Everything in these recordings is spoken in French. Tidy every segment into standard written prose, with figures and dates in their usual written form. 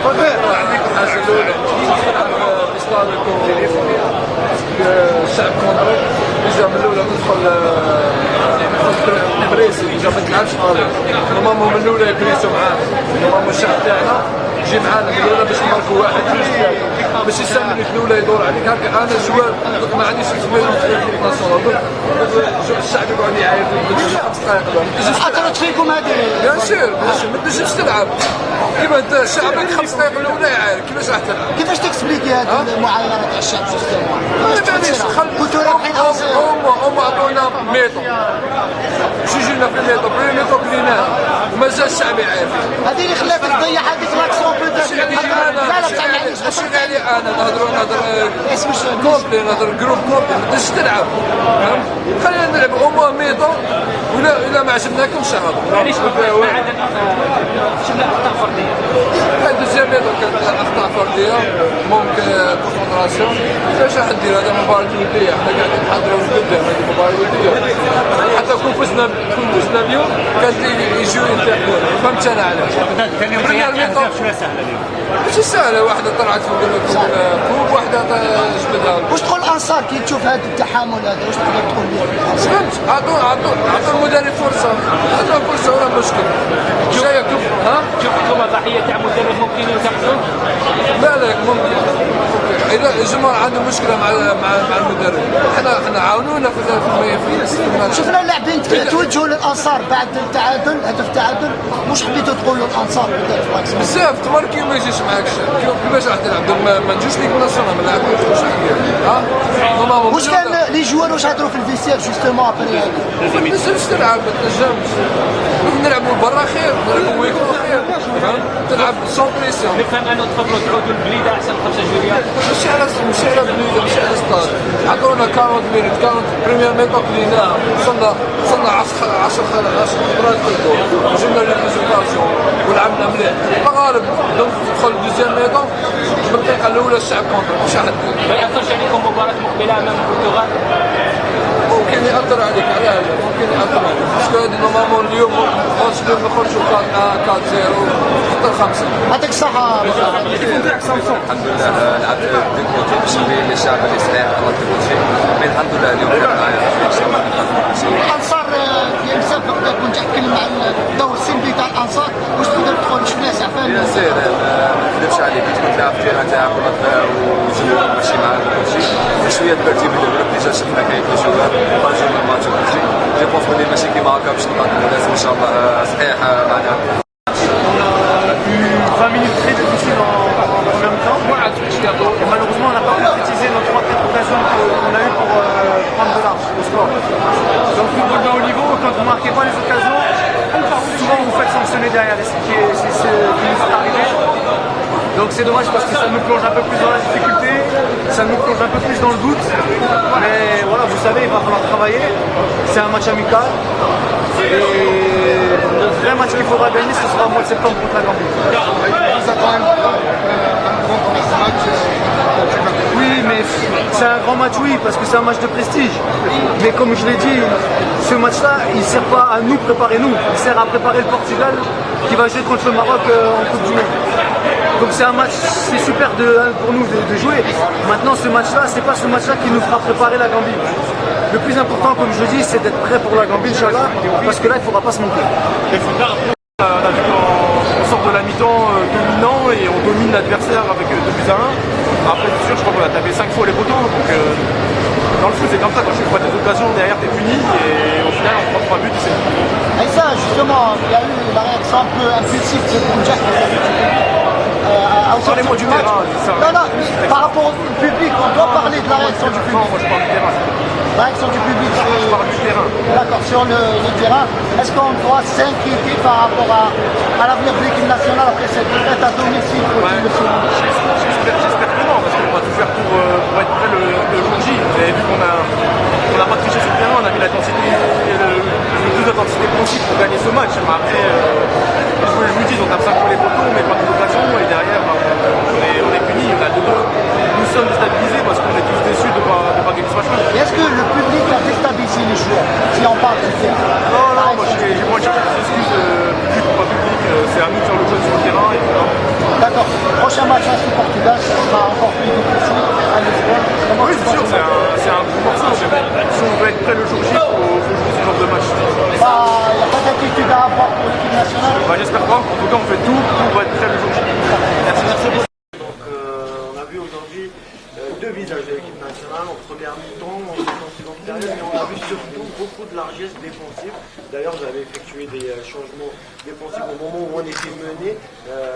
عندكم الحاجه الاولى بيستانكم الشعب كونترول ديجا من الاولى تدخل بريسي ديجا ما تلعبش طالب نورمالمون من الاولى يبريسو معانا نورمالمون الشعب تاعنا يجي معانا من الاولى باش نماركو واحد جوج ثلاثه باش يسمي لك الاولى يدور عليك هكا انا جوار ما عنديش اكسبيرونس في ليكيب ناسيونال الشعب يقعد يعاير في 5 دقائق اثرت فيكم هذه؟ بيان سور ما تنجمش تلعب كيما انت الشعب 5 دقائق الاولى يعاير كيفاش راح تلعب؟ كيفاش تكسبليكي هذه المعايره تاع الشعب جوستومون؟ كنتو رابحين هما عطونا ميطو جينا في الميطو بريمي ميطو كليناه وما جا الشعب يعاير هذه اللي خلاك تضيع هذيك لاكسيون بوتيت. لا ماشي علي انا نهضر كومبلي نهضر جروب كومبلي ما تقدرش تلعب خلينا نلعب اوموا ميطو ولا ما عجبناكمش هذا معليش ما عدا شفنا اخطاء فرديه الدوزيام ميطو كانت اخطاء فرديه ممكن كونسونطراسيون كيفاش راح دير هذا مباراه وديه حنا قاعدين نحضروا قدام هذه مباراه وديه حتى كون فزنا اليوم كانت يجيو ينتقدوا فهمت انا علاش ثاني يوم شنو سهله اليوم ماشي سهله واحده طلعت فوق الكوب واحده جبدها واش تقول الانصار كي تشوف هذا التحامل هذا واش تقدر تقول لي؟ فهمت عطوا المدرب فرصه عطوا فرصه ولا مشكل شايكم ها شوفكم ضحيه تاع مدرب ممكن ينتقدوا بالك ممكن اذا الجمهور عنده مشكله مع المدرب احنا عاونونا في الاستثمار شفنا اللاعبين توجهوا للانصار بعد التعادل هدف التعادل واش حبيتوا تقولوا للانصار بزاف تماركي ما يجيش معاك كيفاش راح تلعب ما نجوش ليك ناسيونال ما نلعبوش واش ندير ها واش كان لي جوار واش هضروا في الفيسير جوستومون ابري هذه ما تنجمش تلعب ما تنجمش نلعبوا برا خير نلعبوا ويكو خير فهمت تلعب سون بريسيون نفهم انه تفضلوا تعودوا البليده احسن 5 جوليات ماشي على بليده ماشي على ستاد عطونا 40 مينوت 40 بريمير ميطو كليناها وصلنا 10 خطرات في الجول وجبنا لي ريزولتاسيون ولعبنا مليح المغارب دخل الدوزيام ميطو بالدقيقه الاولى الشعب كونتر مش حد ما ياثرش عليكم مباراه مقبله امام البرتغال ممكن ياثر عليك على هذا ممكن ياثر عليك باسكو هذه نورمالمون اليوم نخرجوا 4-0 حتى 5 يعطيك الصحه. الحمد لله لعبت ضد كوتي باش نبين للشعب اللي صحيح غلط في كل شيء مي الحمد لله اليوم كان معايا الانصار ديال مسافر كنت تحكي مع الدور السلبي تاع الانصار واش تقدر تقول شي ناس عفان بيان سير ما نكذبش عليك كنت تلعب في التيران تاعك والجمهور ماشي معاك كل شيء شويه ترتيب الدوري ديجا شفنا كاين في الجوار خرجوا من الماتش وكل شيء جو بونس بلي ماشي كيما هكا باش نقدروا الناس ان شاء الله صحيح معنا 20 minutes très difficiles en première mi-temps. Et malheureusement, on n'a pas concrétisé nos 3-4 occasions qu'on a eues pour prendre de large au score. Dans le football de haut niveau, quand vous ne marquez pas les occasions, souvent vous faites sanctionner derrière. Et c'est ce qui nous est arrivé. Donc c'est dommage parce que ça nous plonge un peu plus dans la difficulté, ça nous plonge un peu plus dans le doute. Mais voilà, vous savez, il va falloir travailler. C'est un match amical. Et le vrai match qu'il faudra gagner, ce sera au mois de septembre contre la Gambie. Oui, mais c'est un grand match, oui, parce que c'est un match de prestige. Mais comme je l'ai dit, ce match-là, il ne sert pas à nous préparer nous. Il sert à préparer le Portugal qui va jouer contre le Maroc en Coupe du Monde. Donc c'est un match, c'est super pour nous de jouer. Maintenant, ce match-là, c'est pas ce match-là qui nous fera préparer la Gambie. Le plus important, comme je le dis, c'est d'être prêt pour la Gambie, Inch'Allah, parce que là, il ne faudra pas se manquer. On sort de la mi-temps dominant et on domine l'adversaire avec 2 buts à 1. Après, c'est sûr, je crois qu'on a tapé 5 fois les poteaux. Donc, dans le foot, c'est comme ça. Quand tu vois des occasions, derrière, t'es puni. Et au final, on prend 3 buts et c'est fini. Et ça, justement, il y a eu la réaction un peu impulsive de Boudjak. Parlez-moi du terrain, c'est ça. Non, non, par rapport au public, on doit parler de la réaction du public. Non, moi je parle du terrain. La réaction du public, Je parle du terrain. d'accord, sur le terrain. Est-ce qu'on doit s'inquiéter par rapport à l'avenir de l'équipe nationale après cette défaite à domicile? J'espère que non, parce qu'on va tout faire pour être prêt le jour J. Vous avez vu qu'on n'a pas triché sur le terrain, on a mis l'intensité, le plus d'intensité possible pour gagner ce match. Mais après, je vous dis, on tape 5 fois les poteaux, on met pas d'occasion et derrière, on est punis, on a 2-2. Nous sommes déstabilisés parce qu'on est tous déçus de ne pas gagner ce match-là. Est-ce que le public a déstabilisé les joueurs si on parle du terrain? Non, moi j'ai pas des excuses public ou pas public, c'est à nous de faire le jeu sur le terrain et voilà. D'accord. prochain match face au Portugal, ça sera encore plus difficile à l'espère. Oui, c'est sûr, c'est un gros morceau. Si on veut être prêt le jour J, il faut jouer ce genre de match. Il n'y a pas d'inquiétude à avoir pour l'équipe nationale. Bah, j'espère pas. En tout cas, on fait tout pour être prêt le jour J. Merci beaucoup. On a vu aujourd'hui deux visages de l'équipe nationale en première mi-temps, en seconde période, mais on a vu surtout beaucoup de largesse défensive. D'ailleurs, vous avez effectué des changements défensifs au moment où on était mené.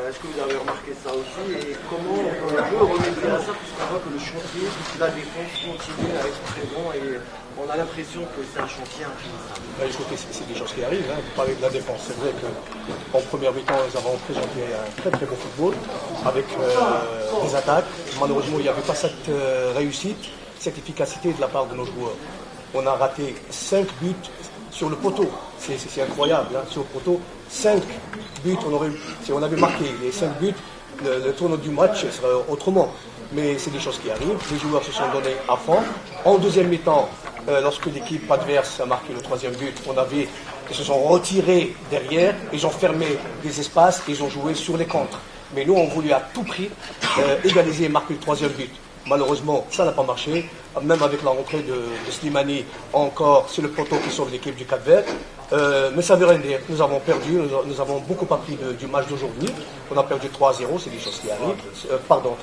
Est-ce que vous avez remarqué ça aussi? Et comment on peut remédier à ça, puisqu'on voit que le chantier, la défense continue à être très bon et on a l'impression que c'est un chantier infinissable. Écoutez, c'est des choses qui arrivent. Vous parlez de la défense. C'est vrai qu'en première mi-temps, nous avons présenté un très très beau football avec des attaques. Malheureusement, il n'y avait pas cette réussite, cette efficacité de la part de nos joueurs. On a raté 5 buts sur le poteau. C'est incroyable. Sur le poteau, 5 buts. Si on avait marqué les 5 buts, le tournoi du match serait autrement. Mais c'est des choses qui arrivent. Les joueurs se sont donnés à fond. En deuxième mi-temps, lorsque l'équipe adverse a marqué le troisième but, on a vu qu'ils se sont retirés derrière, ils ont fermé des espaces, ils ont joué sur les contres. Mais nous, on voulait à tout prix égaliser et marquer le troisième but. Malheureusement, ça n'a pas marché. Même avec la rentrée de Slimani, encore, c'est le poteau qui sauve l'équipe du Cap-Vert. Mais ça ne veut rien dire. Nous avons perdu, nous avons beaucoup appris du match d'aujourd'hui. On a perdu 3-0, c'est des choses qui arrivent.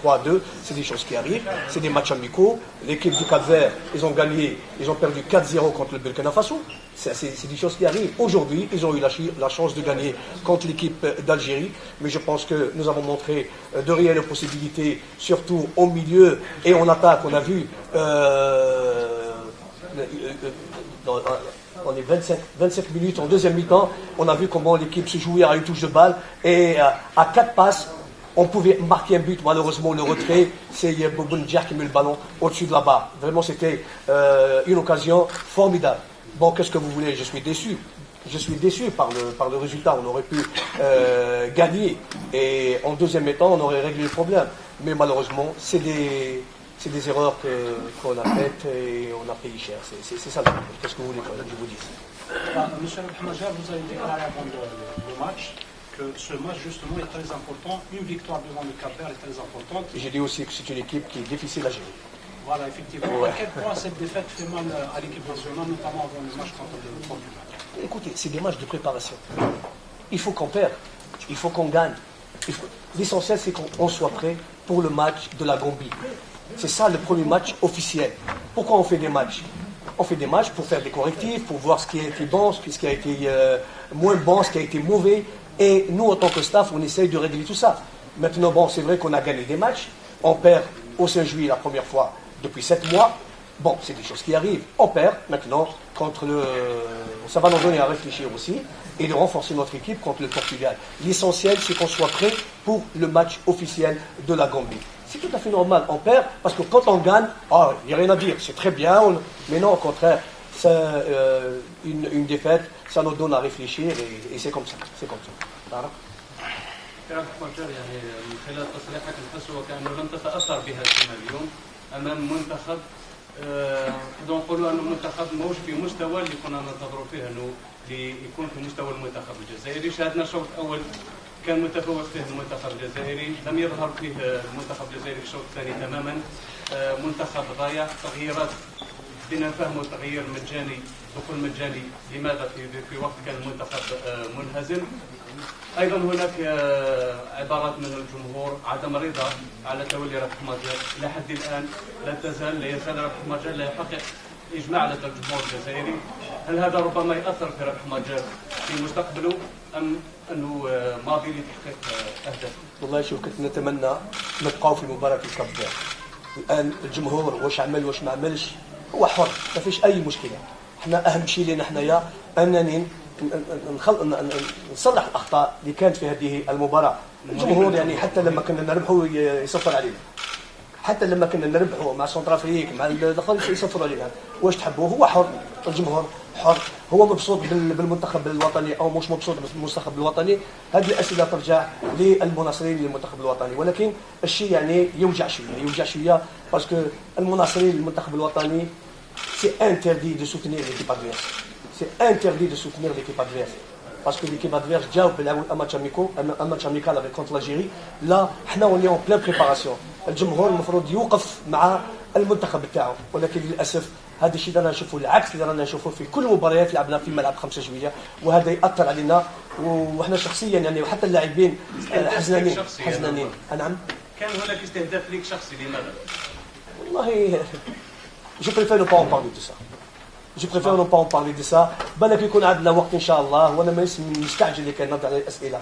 3-2, c'est des choses qui arrivent. C'est des matchs amicaux. L'équipe du Cap-Vert, ils ont gagné, ils ont perdu 4-0 contre le Burkina Faso. C'est des choses qui arrivent. Aujourd'hui, ils ont eu la chance de gagner contre l'équipe d'Algérie. Mais je pense que nous avons montré de réelles possibilités, surtout au milieu et en attaque. On a vu on est 25 minutes en deuxième mi-temps, on a vu comment l'équipe se jouait à une touche de balle et à 4 passes, on pouvait marquer un but. Malheureusement, le retrait, c'est Boboun Djah qui met le ballon au-dessus de la barre. Vraiment, c'était une occasion formidable. Bon, qu'est-ce que vous voulez? Je suis déçu. Je suis déçu par le résultat. On aurait pu gagner et en deuxième mi-temps, on aurait réglé le problème. Mais malheureusement, c'est des erreurs qu'on a faites et on a payé cher. C'est ça. Qu'est-ce que vous voulez que je vous dise? Monsieur Al-Hamaja, vous avez déclaré avant le match que ce match justement est très important. Une victoire devant le Cap-Vert est très importante. J'ai dit aussi que c'est une équipe qui est difficile à gérer. Voilà, effectivement. Ouais. À quel point cette défaite fait mal à l'équipe nationale, notamment avant le match contre le Portugal? Écoutez, c'est des matchs de préparation. Il faut qu'on perde, il faut qu'on gagne. L'essentiel, c'est qu'on soit prêt pour le match de la Gambie. C'est ça le premier match officiel. Pourquoi on fait des matchs? On fait des matchs pour faire des correctifs, pour voir ce qui a été bon, ce qui a été moins bon, ce qui a été mauvais. Et nous, en tant que staff, on essaye de régler tout ça. Maintenant, bon, c'est vrai qu'on a gagné des matchs. On perd au 5 juillet la première fois depuis 7 mois. Bon, c'est des choses qui arrivent. On perd maintenant contre ça va nous donner à réfléchir aussi et de renforcer notre équipe contre le Portugal. L'essentiel, c'est qu'on soit prêt pour le match officiel de la Gambie. C'est tout à fait normal. On perd parce que quand on gagne, il n'y a rien à dire. C'est très bien. Mais non, au contraire, une défaite, ça nous donne à réfléchir et c'est comme ça. C'est comme ça. يعني من خلال تصريحك نحس وكأنه لم تتأثر بهزيمة اليوم أمام منتخب نقدروا نقولوا أنه منتخب ماهوش في مستوى اللي كنا ننتظروا فيه أنه يكون في مستوى المنتخب الجزائري. شاهدنا الشوط الأول كان متفوق فيه المنتخب الجزائري، لم يظهر فيه المنتخب الجزائري في الشوط الثاني تماما. منتخب ضايع، تغييرات بدنا نفهموا تغيير مجاني، دخول مجاني، لماذا في وقت كان المنتخب منهزم. ايضا هناك عبارات من الجمهور عدم رضا على تولي ربح ماجر. الى حد الان لا يزال ربح ماجر لا يحقق اجماع لدى الجمهور الجزائري. هل هذا ربما ياثر في ربح ماجر في مستقبله ام انه ماضي لتحقيق اهداف؟ والله شوف كنت نتمنى نبقاو في مباراه الكاب فيرد. الان الجمهور واش عمل واش ما عملش هو حر، ما فيش اي مشكله. احنا اهم شيء لنا حنايا انني نصلح الاخطاء اللي كانت في هذه المباراه. الجمهور يعني حتى لما كنا نربحوا يصفر علينا، حتى لما كنا نربحوا مع سونترافريك مع الاخرين يصفروا علينا. واش تحبوا؟ هو حر، الجمهور حر. هو مبسوط بالمنتخب الوطني او مش مبسوط بالمنتخب الوطني، هذه الاسئله ترجع للمناصرين للمنتخب الوطني. ولكن الشيء يعني يوجع شويه باسكو المناصرين للمنتخب الوطني سي انتردي دو سوتينير ليكيب ادفيرس. C'est interdit de soutenir l'équipe adverse. parce que l'équipe adverse جاوا بيلعبوا un match amical avec contre l'Algérie. Là احنا on est en pleine préparation. الجمهور المفروض يوقف مع المنتخب بتاعه، ولكن للاسف هذا الشيء اللي رانا نشوفه العكس اللي رانا نشوفه في كل المباريات لعبنا في ملعب 5 جويلية، وهذا ياثر علينا وإحنا شخصيا يعني وحتى اللاعبين حزنانين. نعم. كان هناك استهداف ليك شخصي، لماذا؟ والله je préfère ne pas en parler de ça. Je préfère ne pas en parler de ça. بالك يكون عندنا وقت ان شاء الله، وانا مانيش مستعجل اللي كان نرد على الاسئله.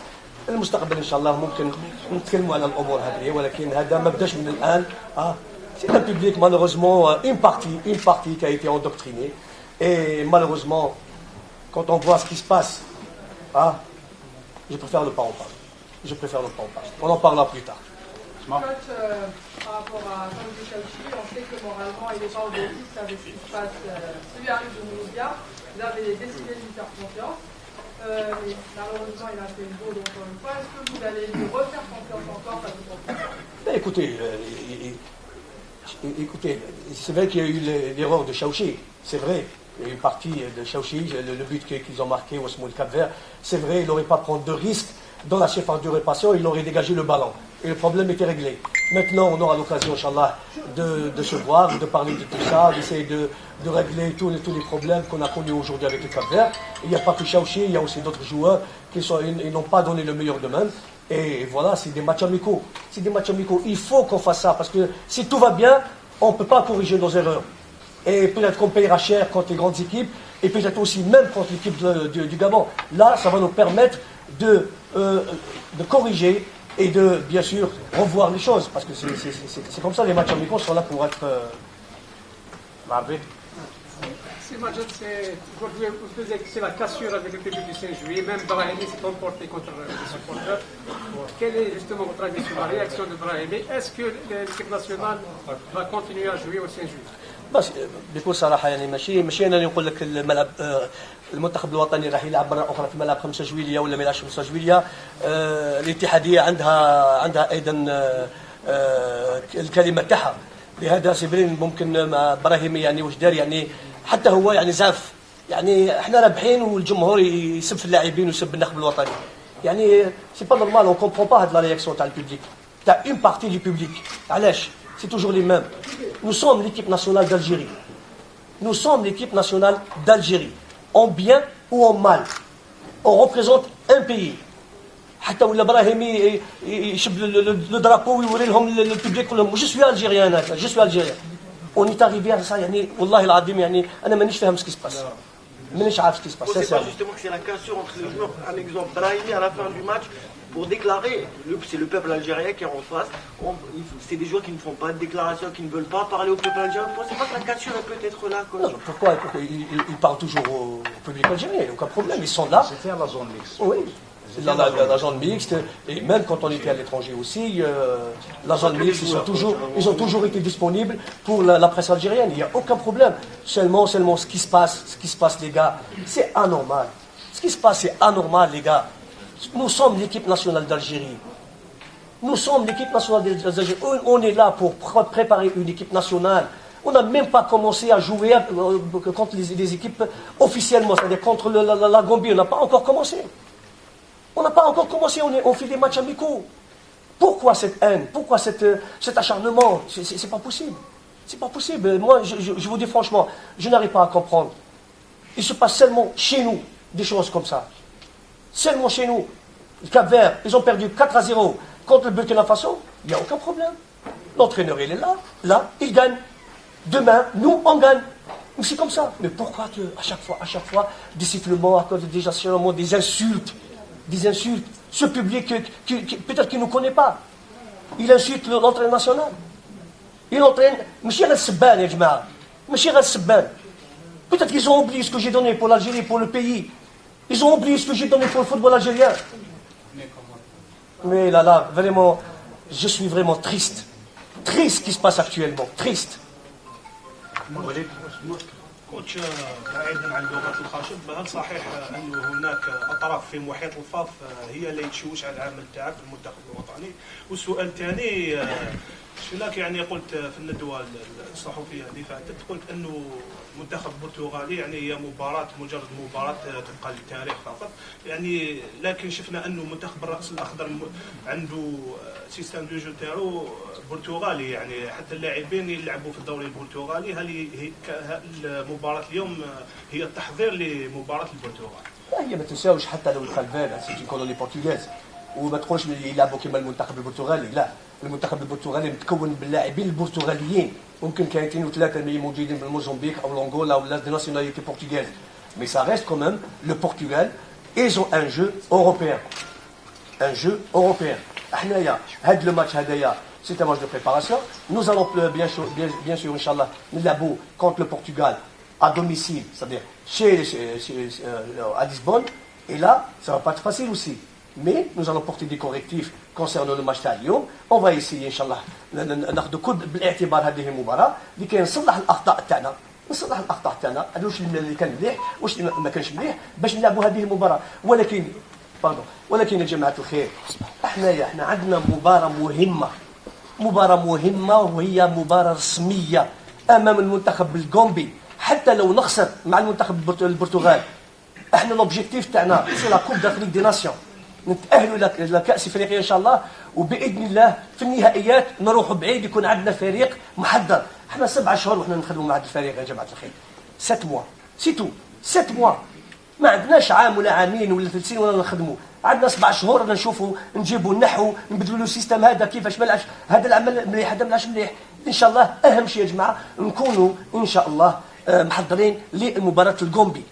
المستقبل ان شاء الله ممكن نتكلموا على الامور هذه، ولكن هذا ما بداش من الان. C'est un public malheureusement une partie qui a été endoctrinée, et malheureusement quand on voit ce qui se passe, je préfère ne pas en parler. On en parlera plus tard. Coach, par rapport à Jean-Luc Chaouchi, on sait que moralement il n'est pas objectif avec ce qui se passe. Celui arrive de Mouloudia, vous avez décidé de lui faire confiance. Mais malheureusement il a fait une faute encore une fois. Est-ce que vous allez lui refaire confiance encore, ça vous comprend? Écoutez, c'est vrai qu'il y a eu l'erreur de Chaouchi, c'est vrai. Il y a eu une partie de Chaouchi, le but qu'ils ont marqué au Smoul Cap-Vert, c'est vrai, il n'aurait pas pris de risque. Dans la surface de réparation, il aurait dégagé le ballon. Et le problème était réglé. Maintenant, on aura l'occasion, Inch'Allah, de se voir, de parler de tout ça, d'essayer de régler tous les problèmes qu'on a connus aujourd'hui avec le Cap-Vert. Il n'y a pas que Chaouchi, il y a aussi d'autres joueurs qui n'ont pas donné le meilleur d'eux-mêmes. Et voilà, c'est des matchs amicaux. Il faut qu'on fasse ça, parce que si tout va bien, on ne peut pas corriger nos erreurs. Et peut-être qu'on payera cher contre les grandes équipes, et peut-être aussi même contre l'équipe du Gabon. Là, ça va nous permettre de corriger et de, bien sûr, revoir les choses. Parce que c'est comme ça, les matchs amicaux sont là pour être... Ces matchs, c'est la cassure avec le public du 5 juillet. Même Brahimi s'est emporté contre les supporters. Quelle est justement votre avis sur la réaction de Brahimi? Est-ce que l'équipe nationale va continuer à jouer au 5 juillet? بس بكل صراحه يعني ماشي انا اللي نقول لك الملعب المنتخب الوطني راح يلعب مره اخرى في ملعب 5 جويلية ولا ما يلعبش 5 جويلية. الاتحاديه عندها ايضا الكلمه تاعها. لهذا سيبرين ممكن مع ابراهيمي يعني واش دار يعني حتى هو يعني زعف يعني احنا رابحين والجمهور يسب في اللاعبين ويسب النخب الوطني. يعني سي با نورمال اون كومبرون با هاد لا رياكسيون تاع البوبليك تاع اون بارتي دو بوبليك. علاش؟ C'est toujours les mêmes. Nous sommes l'équipe nationale d'Algérie. En bien ou en mal. On représente un pays. حتى ولا ابراهيمي يشب le drapeau ويوري لهم البوبليك يقول لهم je suis algérien. On est arrivé à ça يعني والله العظيم يعني انا مانيش فاهم ce qui se passe. مانيش عارف ce qui se passe. C'est pas justement que c'est la cassure entre les joueurs. Un exemple, Brahimi à la fin du match pour déclarer, c'est le peuple algérien qui est en face, c'est des joueurs qui ne font pas de déclaration, qui ne veulent pas parler au peuple algérien. Vous ne pensez pas que la cassure peut être là? Non, pourquoi ils parlent toujours au public algérien? Il n'y a aucun problème, ils sont là. C'était à la zone mixte. Oui, la zone mixte, et même quand on était à l'étranger aussi, la zone mixte, ils ont toujours été disponibles pour la presse algérienne, il n'y a aucun problème. Seulement ce qui se passe les gars, c'est anormal. Ce qui se passe c'est anormal les gars. Nous sommes l'équipe nationale d'Algérie. On est là pour préparer une équipe nationale. On n'a même pas commencé à jouer contre les équipes officiellement, c'est-à-dire contre la Gambie. On n'a pas encore commencé. On fait des matchs amicaux. Pourquoi cette haine? Pourquoi cet acharnement? C'est pas possible. C'est pas possible. Moi, je vous dis franchement, je n'arrive pas à comprendre. Il se passe seulement chez nous des choses comme ça. Seulement chez nous. Le Cap-Vert, ils ont perdu 4-0 contre le Burkina Faso. Il n'y a aucun problème. L'entraîneur, il est là. Là, il gagne. Demain, nous, on gagne. Mais c'est comme ça. Mais pourquoi à chaque fois, des sifflements, à cause des insultes. Ce public, peut-être qu'il ne nous connaît pas. Il insulte l'entraîneur national. Il entraîne. Peut-être qu'ils ont oublié ce que j'ai donné pour l'Algérie, pour le pays. Ils ont oublié ce que j'ai donné pour le football algérien. Mais là, vraiment, je suis vraiment triste. Triste ce qui se passe actuellement. Triste. كوتش بعيدا عن لغه الخشب، هل صحيح انه هناك اطراف في محيط الفاف هي اللي تشوش على العمل تاعك في المنتخب الوطني؟ والسؤال الثاني هناك يعني قلت في الندوه الصحفيه اللي فاتت قلت انه منتخب البرتغالي يعني هي مباراه مجرد مباراه تبقى للتاريخ فقط يعني لكن شفنا انه منتخب الراس الاخضر عنده سيستم دو جو تاعو برتغالي يعني حتى اللاعبين يلعبوا في الدوري البرتغالي. هل مباراه اليوم هي التحضير لمباراه البرتغال؟ هي ما تنساوش حتى لو الخلفان سي كولوني بورتوغاز وما تقولش اللي يلعبوا كما المنتخب البرتغالي، لا المنتخب البرتغالي متكون باللاعبين البرتغاليين، ممكن كاين 2 و3 اللي موجودين في الموزمبيق او الانغولا ولا دي ناسيوناليتي بورتوغاز، مي سا ريست كوميم لو بورتوغال ايزون ان جو اوروبيان، ان جو اوروبيان. حنايا هاد لو ماتش هدايا سي ان ماتش دو بريباراسيون، نوز الون بيان سور ان شاء الله نلعبوا كونت لو بورتوغال à domicile, c'est-à-dire à Lisbonne, et là, ça ne va pas être facile aussi. Mais nous allons porter des correctifs concernant le match تاع on va essayer ان شاء الله ناخذ كل بالاعتبار هذه المباراه لكي نصلح الاخطاء تاعنا، نصلح الاخطاء تاعنا، واش اللي كان مليح واش ما كانش مليح باش نلعبوا هذه المباراه. ولكن يا جماعه الخير احنا عندنا مباراه مهمه وهي مباراه رسميه امام المنتخب الكومبي. حتى لو نخسر مع المنتخب البرتغال احنا لوبجيكتيف تاعنا سي لا كوب دافريك دي ناسيون، نتاهلوا الى كاس افريقيا ان شاء الله، وباذن الله في النهائيات نروحوا بعيد يكون عندنا فريق محضر. احنا 7 شهور وحنا نخدموا مع هذا الفريق يا جماعه الخير، 7 موا سي تو 7 موا، ما عندناش عام ولا عامين ولا 3 سنين ولا نخدموا، عندنا 7 شهور ولا نشوفوا نجيبوا النحو نبدلوا له السيستم هذا كيفاش ما لعبش هذا العمل مليح هذا ما لعبش مليح. ان شاء الله اهم شيء يا جماعه نكونوا ان شاء الله محضرين للمباراة الكومبي.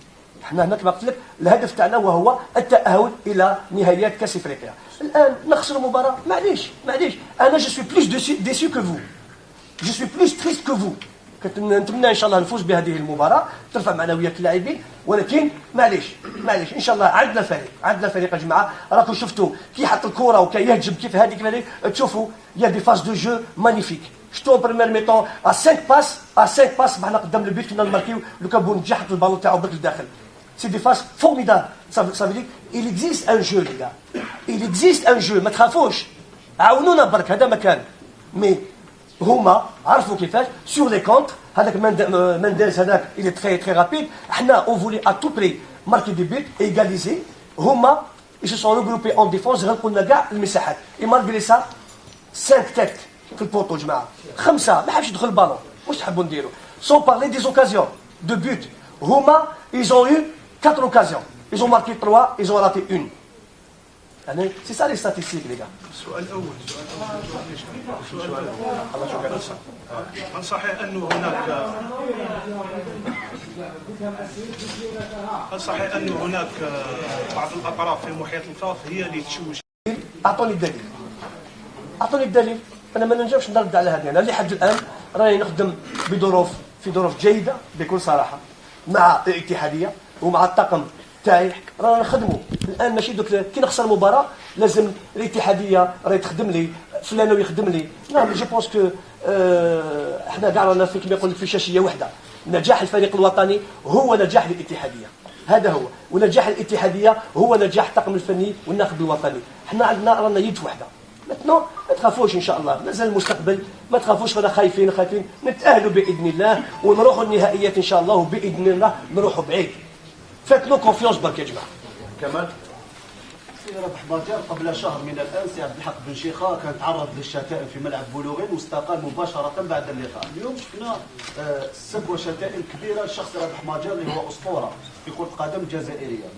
احنا هنا كما قلت لك الهدف تاعنا وهو التأهل إلى نهائيات كأس افريقيا. الآن نخسر المباراة معليش أنا جو سوي بلوس ديسو كو فو، جو سوي بلوس تريست كو فو. نتمنى إن شاء الله نفوز بهذه المباراة ترفع معنويات اللاعبين، ولكن معليش إن شاء الله عندنا فريق يا جماعة. راكم شفتوا كي حط الكرة وكي يهجم كيف هذيك تشوفوا يا دي فاز دو جو مانيفيك. شفتوا بريمير ميطون ا 5 باس بحنا قدام البيت كنا نماركيو لو كان بونجي حط البالون تاعو برك لداخل. سي دي فاس فورميدابل. صافي ديك il existe un jeu لي gars، il existe un jeu، ما تخافوش عاونونا برك هذا مكان. مي هما عرفوا كيفاش سور لي كونتر هذاك منديز هذاك il est très très rapide. حنا اون فولي ا تو بري ماركي دي بيت ايغاليزي، هما ils se sont regroupés en défense غلقوا لنا كاع المساحات. اي مالغري سا 5 تيت في البوطو جماعه، 5 ما حبش يدخل البالون. واش تحبوا نديروا؟ سون بارلي دي اوكازيون دو بوت، هما ils ont eu 4 occasions، ils ont marqué 3، ils ont raté 1. يعني سي سا لي ستاتيستيك لي. السؤال الاول هل صحيح انه هناك بعض الاطراف في محيط الكاف هي اللي تشوش؟ اعطوني الدليل. انا ما ننجمش نرد على هذه. انا لحد الان راني نخدم في ظروف جيده بكل صراحه مع الاتحاديه ومع الطاقم تاعي، رانا نخدموا الان. ماشي دوك كي نخسر مباراه لازم الاتحاديه راهي تخدم لي فلان ويخدم لي. لا جو بونس كو احنا كاع رانا في كما يقول لك في شاشيه واحده. نجاح الفريق الوطني هو نجاح الاتحاديه، هذا هو، ونجاح الاتحاديه هو نجاح الطاقم الفني والناخب الوطني. احنا عندنا رانا يد واحده. ما تخافوش ان شاء الله، مازال المستقبل، ما تخافوش. ولا خايفين نتاهلوا باذن الله ونروحوا النهائيات ان شاء الله، وباذن الله نروحوا بعيد. فات لو كونفيونس برك يا جماعه. كمال سي رابح باجر قبل شهر من الان سي عبد الحق بن شيخه كان تعرض للشتائم في ملعب بولوغين واستقال مباشره بعد اللقاء. اليوم شفنا سب وشتائم كبيره لشخص رابح ماجر اللي هو اسطوره في كره القدم الجزائريه.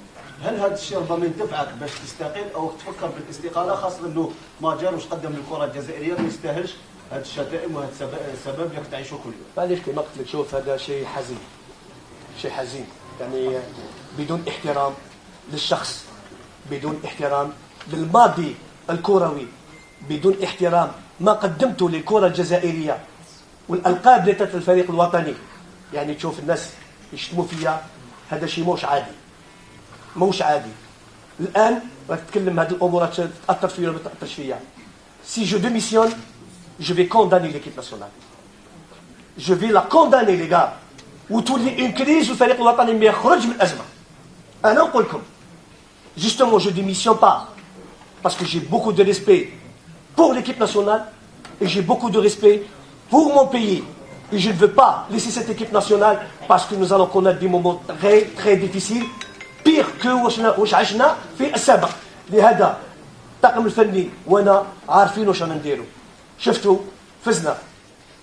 هل هذا الشيء ربما يدفعك باش تستقيل او تفكر بالاستقاله، خاصه انه ماجر واش قدم للكره الجزائريه ما يستاهلش هذه الشتائم وهذا السبب اللي تعيشوا كل يوم؟ معليش كما قلت لك، شوف هذا شيء حزين يعني بدون احترام للشخص، بدون احترام للماضي الكروي، بدون احترام ما قدمته للكره الجزائريه والالقاب اللي تاعت الفريق الوطني. يعني تشوف الناس يشتموا فيا، هذا شيء موش عادي. الان راك تتكلم هذه الامور تاثر فيا ولا ما تاثرش فيا. سي جو ديميسيون جو في كونداني ليكيب ناسيونال، جو في لا كونداني لي غا، وتولي اون كريز والفريق الوطني ما يخرج من الازمه. انا نقول لكم justement je démissionne pas parce que j'ai beaucoup de respect pour l'équipe nationale et j'ai beaucoup de respect pour mon pays. Et je ne veux pas laisser cette équipe nationale parce que nous allons connaître des moments très très difficiles, pire que واش عشنا في السابق. لهذا الطاقم الفني وانا عارفين واش رانا نديروا. شفتوا فزنا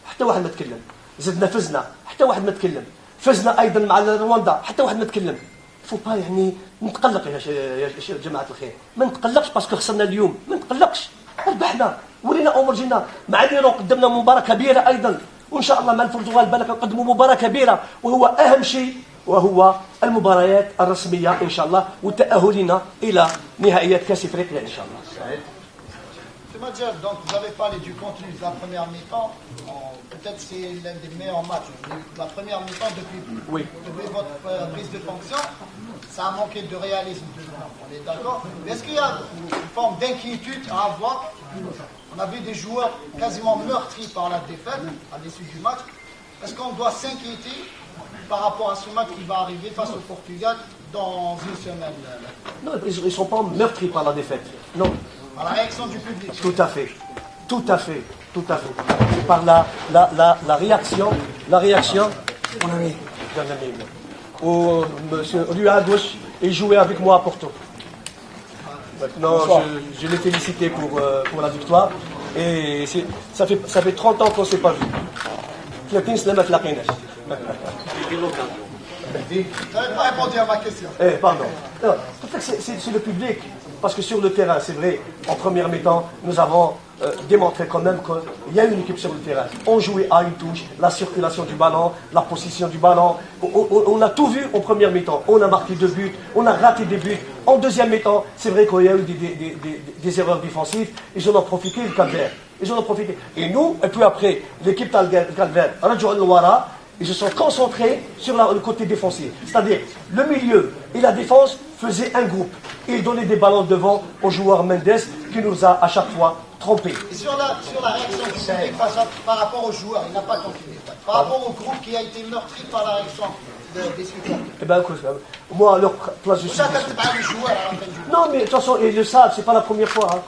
حتى واحد ما تكلم، زدنا فزنا حتى واحد ما تكلم، فزنا ايضا مع رواندا حتى واحد ما تكلم. فو با يعني نتقلق يا جماعه الخير، ما نتقلقش باسكو خسرنا اليوم، ما نتقلقش، ربحنا ولينا امورجينا، مع اننا قدمنا مباراه كبيره ايضا، وان شاء الله مع البرتغال بالك نقدموا مباراه كبيره، وهو اهم شيء وهو المباريات الرسميه ان شاء الله وتاهلنا الى نهائيات كاس افريقيا ان شاء الله. Madjer, donc vous avez parlé du contenu de la première mi-temps. Peut-être c'est l'un des meilleurs matchs. La première mi-temps depuis votre prise de fonction, ça a manqué de réalisme. On est d'accord. Mais est-ce qu'il y a une forme d'inquiétude à avoir? On a vu des joueurs quasiment meurtris par la défaite à l'issue du match. Est-ce qu'on doit s'inquiéter par rapport à ce match qui va arriver face au Portugal dans une semaine? Non, ils ne sont pas meurtris par la défaite. Non. À la réaction du public. Tout à fait. Tout à fait. Tout à fait. C'est par la réaction, mon ami, où M. Ruadouche est joué avec moi à Porto. Maintenant, je l'ai félicité pour la victoire. Et ça fait 30 ans qu'on ne s'est pas vu. Vous n'avez pas répondu à ma question. Pardon. C'est le public. Parce que sur le terrain, c'est vrai, en première mi-temps, nous avons démontré quand même qu'il y a une équipe sur le terrain. On jouait à une touche, la circulation du ballon, la position du ballon. On a tout vu en première mi-temps. On a marqué 2 buts, on a raté des buts. En deuxième mi-temps, c'est vrai qu'il y a eu des erreurs défensives. Ils en ont profité, le Cap-Vert. Ils en ont profité. Et nous, et puis après, l'équipe Cap-Vert, ils se sont concentrés sur le côté défensif. C'est-à-dire, le milieu et la défense faisaient un groupe. Ils donnaient des ballons devant au joueur Mendes qui nous a à chaque fois trompés. Et sur la réaction du public par rapport aux joueurs, il n'a pas continué. Par rapport au groupe qui a été meurtri par la réaction des supporters. Eh bien, écoute, moi, à leur place, je suis... Non, mais de toute façon, ils le savent, c'est pas la première fois. Hein.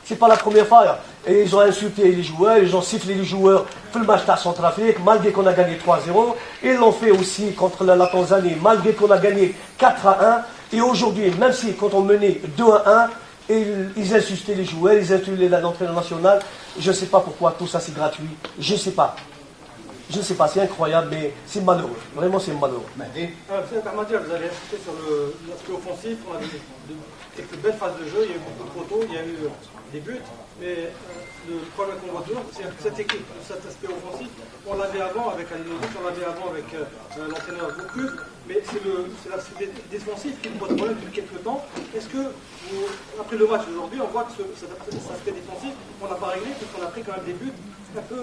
C'est pas la première fois. Et ils ont insulté les joueurs, ils ont sifflé les joueurs pour le match de Centrafrique, malgré qu'on a gagné 3-0. Ils l'ont fait aussi contre la Tanzanie, malgré qu'on a gagné 4-1. Et aujourd'hui, même si quand on menait 2-1, ils insultaient les joueurs, ils insultaient l'entraîneur national. Je ne sais pas pourquoi tout ça c'est gratuit. Je ne sais pas. Je ne sais pas, c'est incroyable, mais c'est malheureux. Vraiment, c'est malheureux. Vous avez insisté sur l'aspect offensif. On a vu quelques belles phases de jeu, il y a eu beaucoup de poteaux, il y a eu des buts. Mais le problème qu'on voit toujours, c'est que cette équipe, cet aspect offensif, on l'avait avant avec Alinovic, on l'avait avant avec l'entraîneur Goku, mais c'est l'aspect défensif qui nous pose problème depuis quelques temps. Est-ce que, après le match d'aujourd'hui, on voit que cet aspect défensif, on n'a pas réglé, puisqu'on a pris quand même des buts, un peu,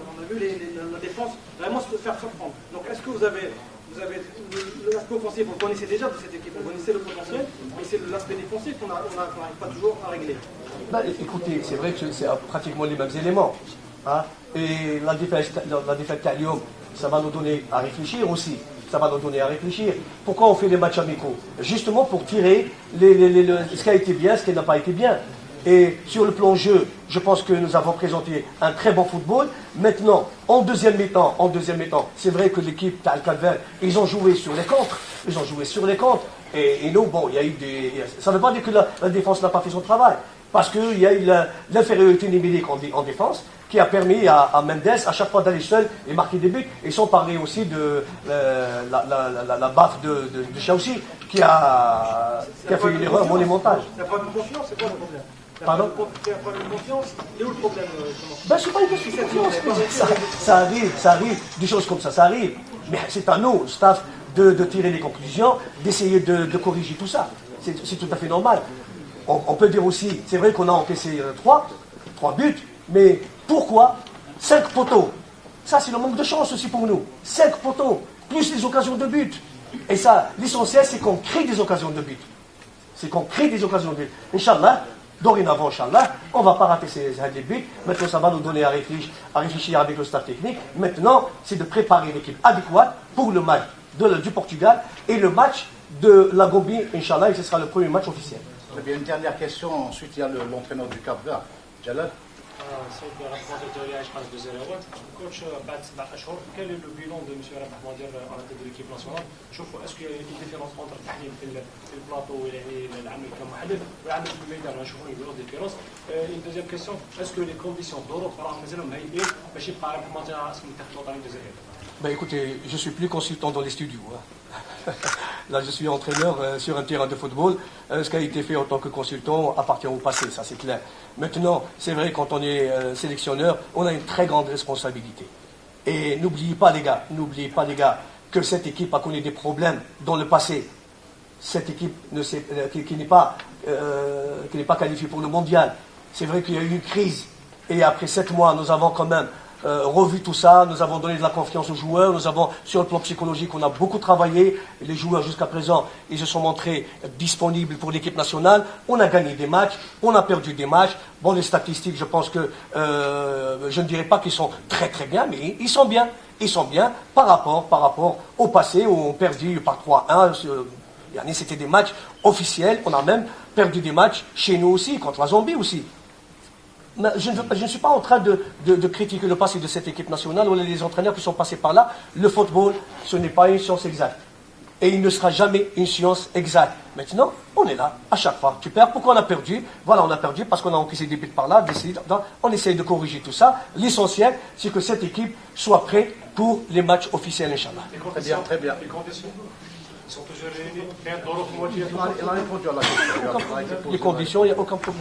on a vu la défense vraiment se faire surprendre. Donc est-ce que vous avez l'aspect offensif, vous connaissez déjà de cette équipe, vous connaissez le potentiel, mais c'est l'aspect défensif qu'on n'arrive pas toujours à régler. Écoutez, c'est vrai que c'est pratiquement les mêmes éléments. Hein? Et la défaite à Lyon, ça va nous donner à réfléchir aussi. Ça va nous donner à réfléchir. Pourquoi on fait les matchs amicaux? Justement pour tirer ce qui a été bien, ce qui n'a pas été bien. Et sur le plan jeu, je pense que nous avons présenté un très bon football. Maintenant, en deuxième mi-temps, c'est vrai que l'équipe Tal-Calvert, ils ont joué sur les contres. Et nous, bon, il y a eu ça ne veut pas dire que la défense n'a pas fait son travail. Parce qu'il y a eu l'infériorité numérique en défense qui a permis à Mendes à chaque fois d'aller seul et marquer des buts. Et sans parler aussi de la baffe de Chaouchi qui a fait une erreur monumentale. Il n'y a pas de confiance, c'est quoi le problème? Pardon? Il n'y a pas de confiance, il est où le problème? C'est pas une question de confiance. Ça arrive, des choses comme ça arrive. Mais c'est à nous, staff, de tirer les conclusions, d'essayer de corriger tout ça. C'est tout à fait normal. On peut dire aussi, c'est vrai qu'on a encaissé 3 buts, mais pourquoi 5 poteaux? Ça, c'est le manque de chance aussi pour nous. 5 poteaux, plus les occasions de but. Et ça, l'essentiel, c'est qu'on crée des occasions de but. Inch'Allah, dorénavant, Inch'Allah, on ne va pas rater ces buts. Maintenant, ça va nous donner à réfléchir avec le staff technique. Maintenant, c'est de préparer l'équipe adéquate pour le match du Portugal et le match de la Gambie, Inch'Allah, et ce sera le premier match officiel. Très bien, une dernière question. Ensuite, il y a l'entraîneur du Cap-Vert, Jalal. سيد رابح مودير الدوري عايش قناه الجزائريات كوتش بعد 7 اشهر كان لو بيلون دو مسيو رابح مودير على تيد ليكيب ناسيونال شوفوا اسكو اي ديفيرونس اونتر التحليل في البلاطو يعني العمل كمحلل والعمل في الميدان نشوفوا لي بيلون ديفيرونس اون دوزيام كيسيون اسكو لي كونديسيون دورو راهم مازالهم هايلين باش يبقى رابح مودير اسم المنتخب الوطني الجزائري. Ben écoutez, je suis plus consultant dans les studios. Hein. Là, je suis entraîneur sur un terrain de football. Ce qui a été fait en tant que consultant appartient au passé, ça c'est clair. Maintenant, c'est vrai, quand on est sélectionneur, on a une très grande responsabilité. Et n'oubliez pas les gars, que cette équipe a connu des problèmes dans le passé. Cette équipe qui n'est pas qualifiée pour le mondial. C'est vrai qu'il y a eu une crise. Et après 7 mois, nous avons quand même revu tout ça, nous avons donné de la confiance aux joueurs, nous avons, sur le plan psychologique, on a beaucoup travaillé, les joueurs jusqu'à présent, ils se sont montrés disponibles pour l'équipe nationale, on a gagné des matchs, on a perdu des matchs, bon les statistiques, je pense que, je ne dirais pas qu'ils sont très très bien, mais ils sont bien par rapport au passé, où on perdu par 3-1, c'était des matchs officiels, on a même perdu des matchs chez nous aussi, contre la Zambie aussi. Mais je ne suis pas en train de critiquer le passé de cette équipe nationale ou les entraîneurs qui sont passés par là. Le football, ce n'est pas une science exacte. Et il ne sera jamais une science exacte. Maintenant, on est là, à chaque fois. Tu perds, pourquoi on a perdu? Voilà, on a perdu parce qu'on a encaissé des buts par là, on essaye de corriger tout ça. L'essentiel, c'est que cette équipe soit prête pour les matchs officiels, Inch'Allah. Très bien, très bien. Les conditions sont toujours réunies. Les conditions, il n'y a aucun problème.